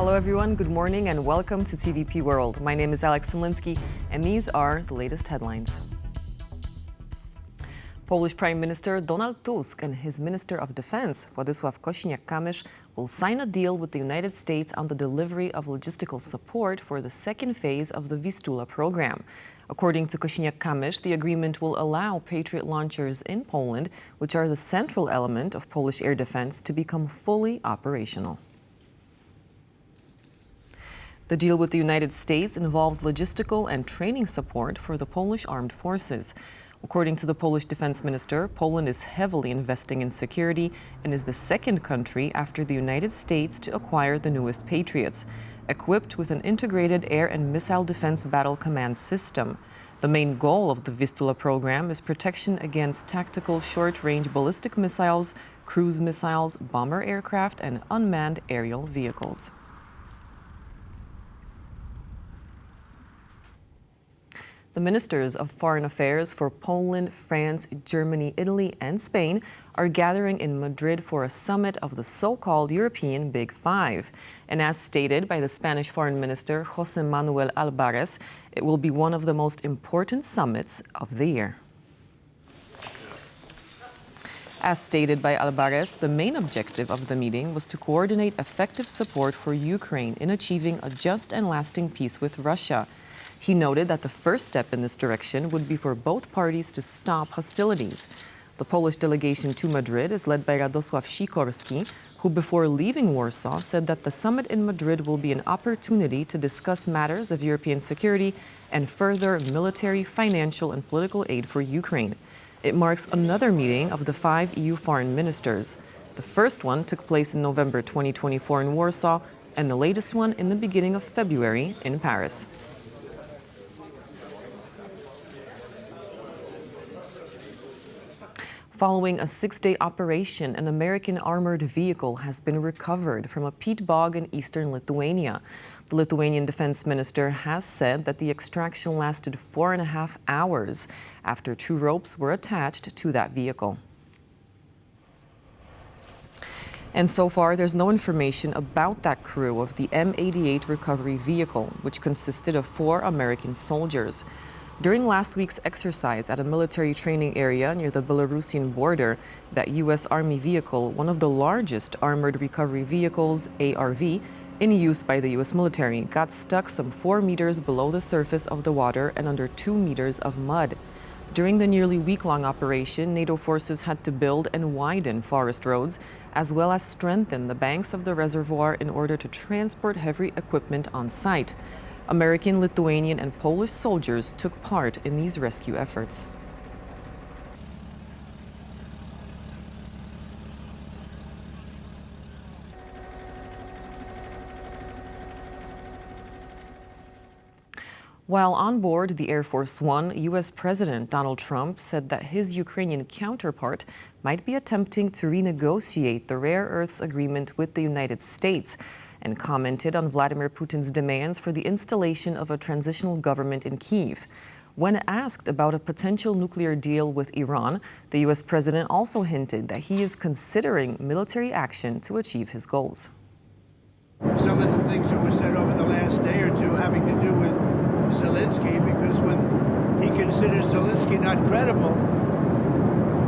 Hello everyone, good morning and welcome to TVP World. My name is Alex Solinsky and these are the latest headlines. Polish Prime Minister Donald Tusk and his Minister of Defense, Władysław Kosiniak-Kamysz, will sign a deal with the United States on the delivery of logistical support for the second phase of the Vistula program. According to Kosiniak-Kamysz, the agreement will allow Patriot launchers in Poland, which are the central element of Polish air defense, to become fully operational. The deal with the United States involves logistical and training support for the Polish armed forces. According to the Polish defense minister, Poland is heavily investing in security and is the second country after the United States to acquire the newest Patriots, equipped with an integrated air and missile defense battle command system. The main goal of the Vistula program is protection against tactical short-range ballistic missiles, cruise missiles, bomber aircraft, and unmanned aerial vehicles. The ministers of foreign affairs for Poland, France, Germany, Italy, and Spain are gathering in Madrid for a summit of the so-called European Big Five. And as stated by the Spanish Foreign Minister, José Manuel Albares, it will be one of the most important summits of the year. As stated by Albares, the main objective of the meeting was to coordinate effective support for Ukraine in achieving a just and lasting peace with Russia. He noted that the first step in this direction would be for both parties to stop hostilities. The Polish delegation to Madrid is led by Radosław Sikorski, who before leaving Warsaw said that the summit in Madrid will be an opportunity to discuss matters of European security and further military, financial, and political aid for Ukraine. It marks another meeting of the 5 EU foreign ministers. The first one took place in November 2024 in Warsaw, and the latest one in the beginning of February in Paris. Following a 6-day operation, an American armored vehicle has been recovered from a peat bog in eastern Lithuania. The Lithuanian defense minister has said that the extraction lasted 4.5 hours after 2 ropes were attached to that vehicle. And so far, there's no information about that crew of the M88 recovery vehicle, which consisted of 4 American soldiers. During last week's exercise at a military training area near the Belarusian border, that U.S. Army vehicle, one of the largest armored recovery vehicles, ARV, in use by the U.S. military, got stuck some 4 meters below the surface of the water and under 2 meters of mud. During the nearly week-long operation, NATO forces had to build and widen forest roads, as well as strengthen the banks of the reservoir in order to transport heavy equipment on site. American, Lithuanian, and Polish soldiers took part in these rescue efforts. While on board the Air Force One, U.S. President Donald Trump said that his Ukrainian counterpart might be attempting to renegotiate the rare earths agreement with the United States, and commented on Vladimir Putin's demands for the installation of a transitional government in Kyiv. When asked about a potential nuclear deal with Iran, the U.S. president also hinted that he is considering military action to achieve his goals. Some of the things that were said over the last day or two having to do with Zelensky, because when he considers Zelensky not credible,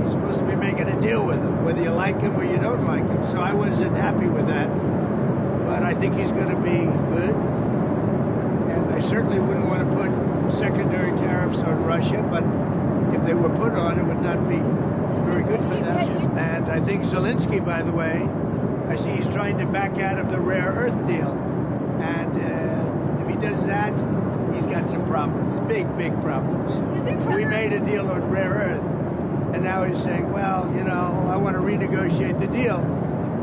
he's supposed to be making a deal with him, whether you like him or you don't like him. So I wasn't happy with that. But I think he's going to be good. And I certainly wouldn't want to put secondary tariffs on Russia, but if they were put on, it would not be very good for them. And I think Zelensky, by the way, I see he's trying to back out of the rare earth deal. And if he does that, he's got some problems, big problems. We made a deal on rare earth, and now he's saying, well, you know, I want to renegotiate the deal.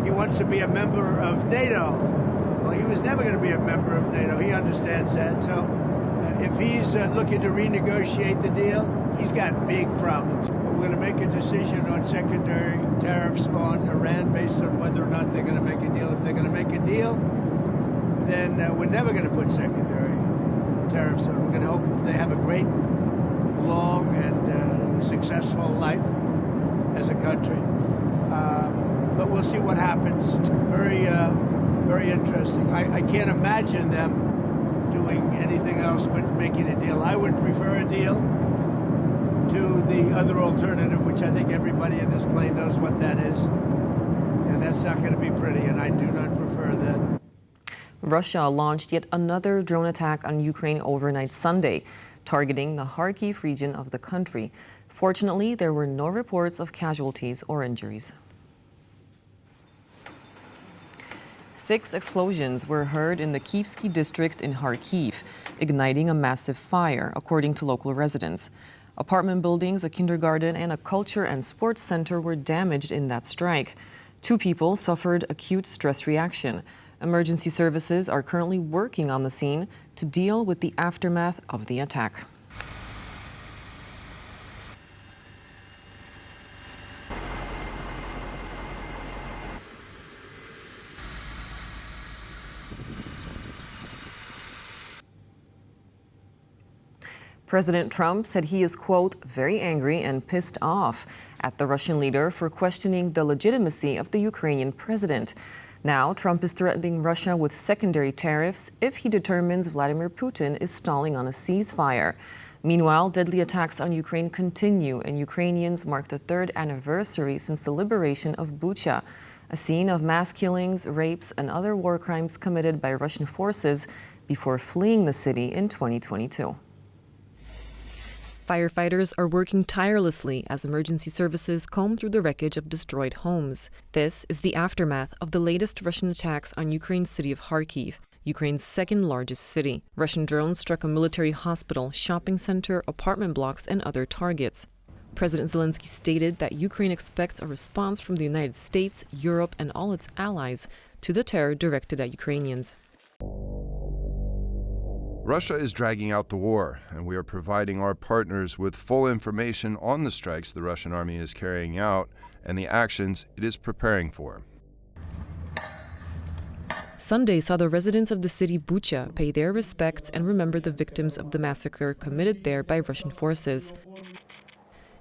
He wants to be a member of NATO. Well, he was never going to be a member of NATO. He understands that. So if he's looking to renegotiate the deal, he's got big problems. We're going to make a decision on secondary tariffs on Iran based on whether or not they're going to make a deal. If they're going to make a deal, then we're never going to put secondary tariffs on. We're going to hope they have a great, long, and successful life as a country. But we'll see what happens. It's very very interesting. I can't imagine them doing anything else but making a deal. I would prefer a deal to the other alternative, which I think everybody in this plane knows what that is. And that's not going to be pretty, and I do not prefer that. Russia launched yet another drone attack on Ukraine overnight Sunday, targeting the Kharkiv region of the country. Fortunately, there were no reports of casualties or injuries. 6 explosions were heard in the Kyievsky district in Kharkiv, igniting a massive fire, according to local residents. Apartment buildings, a kindergarten, and a culture and sports center were damaged in that strike. 2 people suffered acute stress reaction. Emergency services are currently working on the scene to deal with the aftermath of the attack. President Trump said he is, quote, very angry and pissed off at the Russian leader for questioning the legitimacy of the Ukrainian president. Now, Trump is threatening Russia with secondary tariffs if he determines Vladimir Putin is stalling on a ceasefire. Meanwhile, deadly attacks on Ukraine continue, and Ukrainians mark the 3rd anniversary since the liberation of Bucha, a scene of mass killings, rapes, and other war crimes committed by Russian forces before fleeing the city in 2022. Firefighters are working tirelessly as emergency services comb through the wreckage of destroyed homes. This is the aftermath of the latest Russian attacks on Ukraine's city of Kharkiv, Ukraine's 2nd largest city. Russian drones struck a military hospital, shopping center, apartment blocks, and other targets. President Zelensky stated that Ukraine expects a response from the United States, Europe, and all its allies to the terror directed at Ukrainians. Russia is dragging out the war, and we are providing our partners with full information on the strikes the Russian army is carrying out and the actions it is preparing for. Sunday saw the residents of the city Bucha pay their respects and remember the victims of the massacre committed there by Russian forces.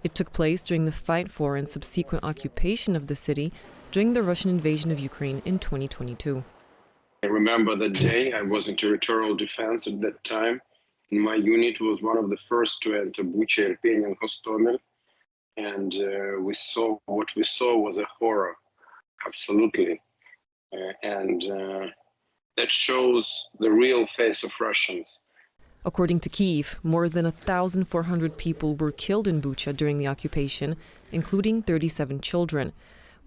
It took place during the fight for and subsequent occupation of the city during the Russian invasion of Ukraine in 2022. I remember that day. I was in territorial defense at that time. And my unit was one of the first to enter Bucha, Irpin, and Hostomel. And what we saw was a horror, absolutely. That shows the real face of Russians. According to Kyiv, more than 1,400 people were killed in Bucha during the occupation, including 37 children.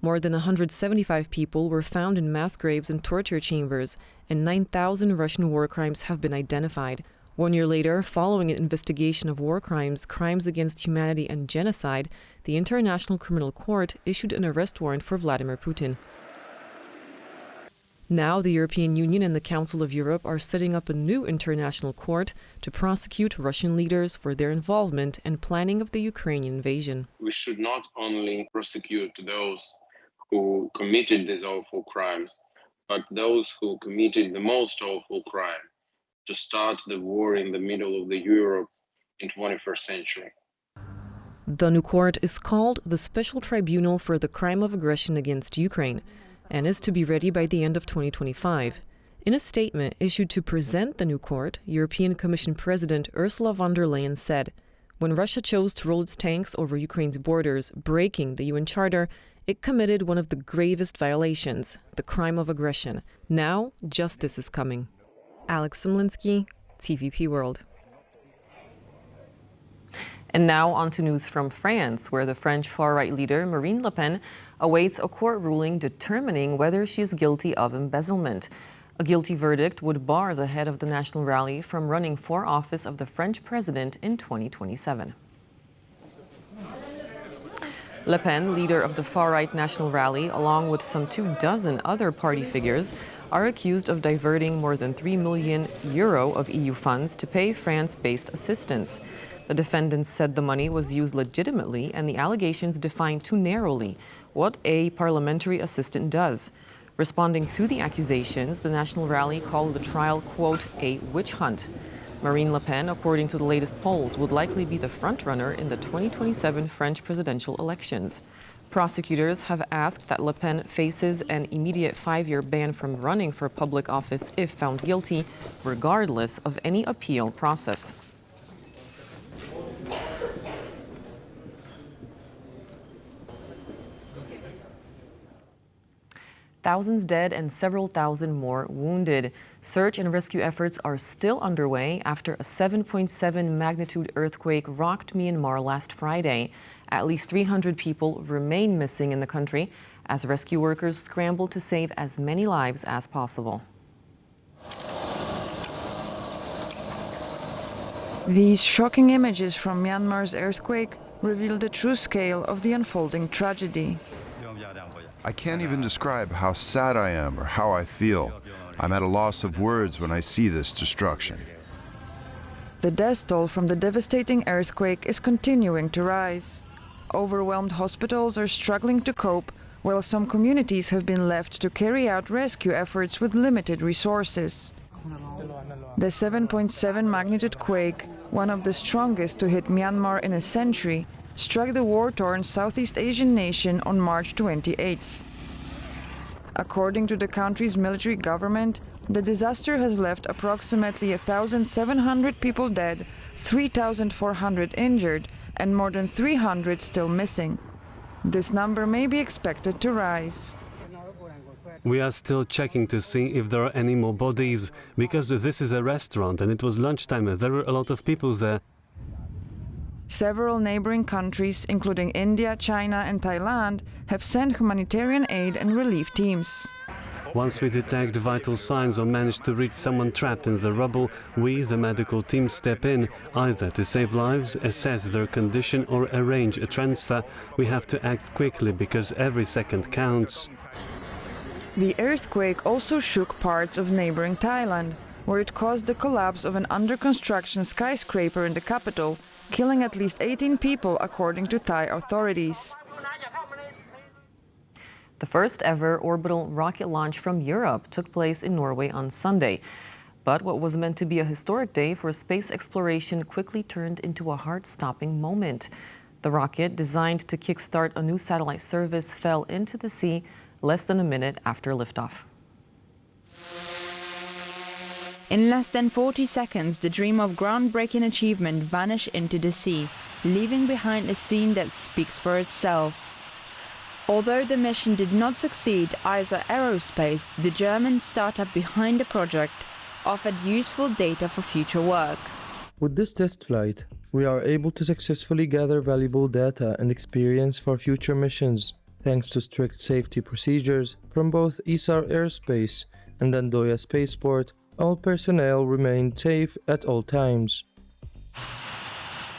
More than 175 people were found in mass graves and torture chambers, and 9,000 Russian war crimes have been identified. 1 year later, following an investigation of war crimes, crimes against humanity, and genocide, the International Criminal Court issued an arrest warrant for Vladimir Putin. Now, the European Union and the Council of Europe are setting up a new international court to prosecute Russian leaders for their involvement and planning of the Ukrainian invasion. We should not only prosecute those who committed these awful crimes, but those who committed the most awful crime, to start the war in the middle of the Europe in 21st century. The new court is called the Special Tribunal for the Crime of Aggression against Ukraine and is to be ready by the end of 2025. In a statement issued to present the new court, European Commission President Ursula von der Leyen said, "When Russia chose to roll its tanks over Ukraine's borders, breaking the UN Charter, it committed one of the gravest violations, the crime of aggression. Now, justice is coming." Alex Simlinsky, TVP World. And now on to news from France, where the French far-right leader Marine Le Pen awaits a court ruling determining whether she is guilty of embezzlement. A guilty verdict would bar the head of the National Rally from running for office of the French president in 2027. Le Pen, leader of the far-right National Rally, along with some 24 other party figures, are accused of diverting more than €3 million of EU funds to pay France-based assistance. The defendants said the money was used legitimately and the allegations define too narrowly what a parliamentary assistant does. Responding to the accusations, the National Rally called the trial, quote, a witch hunt. Marine Le Pen, according to the latest polls, would likely be the front-runner in the 2027 French presidential elections. Prosecutors have asked that Le Pen faces an immediate 5-year ban from running for public office if found guilty, regardless of any appeal process. Thousands dead and several thousand more wounded. Search and rescue efforts are still underway after a 7.7 magnitude earthquake rocked Myanmar last Friday. At least 300 people remain missing in the country as rescue workers scramble to save as many lives as possible. These shocking images from Myanmar's earthquake reveal the true scale of the unfolding tragedy. I can't even describe how sad I am or how I feel. I'm at a loss of words when I see this destruction. The death toll from the devastating earthquake is continuing to rise. Overwhelmed hospitals are struggling to cope, while some communities have been left to carry out rescue efforts with limited resources. The 7.7 magnitude quake, one of the strongest to hit Myanmar in a century, struck the war-torn Southeast Asian nation on March 28th. According to the country's military government, the disaster has left approximately 1,700 people dead, 3,400 injured, and more than 300 still missing. This number may be expected to rise. We are still checking to see if there are any more bodies, because this is a restaurant and it was lunchtime. There were a lot of people there. Several neighboring countries, including India, China and Thailand, have sent humanitarian aid and relief teams. Once we detect vital signs or manage to reach someone trapped in the rubble, we, the medical team, step in, either to save lives, assess their condition or arrange a transfer. We have to act quickly because every second counts. The earthquake also shook parts of neighboring Thailand, where it caused the collapse of an under-construction skyscraper in the capital, killing at least 18 people, according to Thai authorities. The first ever orbital rocket launch from Europe took place in Norway on Sunday. But what was meant to be a historic day for space exploration quickly turned into a heart-stopping moment. The rocket, designed to kickstart a new satellite service, fell into the sea less than a minute after liftoff. In less than 40 seconds, the dream of groundbreaking achievement vanished into the sea, leaving behind a scene that speaks for itself. Although the mission did not succeed, ESA Aerospace, the German startup behind the project, offered useful data for future work. With this test flight, we are able to successfully gather valuable data and experience for future missions, thanks to strict safety procedures from both ESA Aerospace and Andoya Spaceport. All personnel remain safe at all times.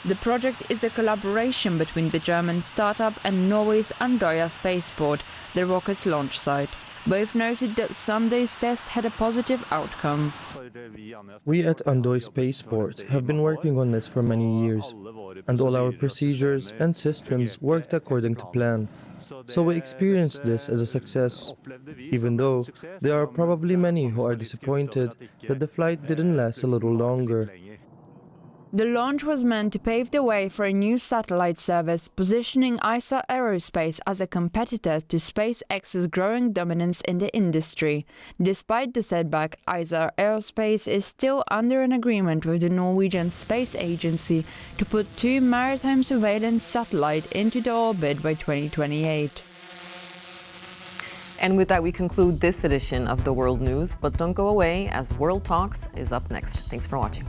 The project is a collaboration between the German startup and Norway's Andoya Spaceport, the rocket's launch site. Both noted that Sunday's test had a positive outcome. We at Andoya Spaceport have been working on this for many years, and all our procedures and systems worked according to plan. So we experienced this as a success, even though there are probably many who are disappointed that the flight didn't last a little longer. The launch was meant to pave the way for a new satellite service, positioning ESA Aerospace as a competitor to SpaceX's growing dominance in the industry. Despite the setback, ESA Aerospace is still under an agreement with the Norwegian Space Agency to put 2 maritime surveillance satellites into the orbit by 2028. And with that, we conclude this edition of The World News. But don't go away, as World Talks is up next. Thanks for watching.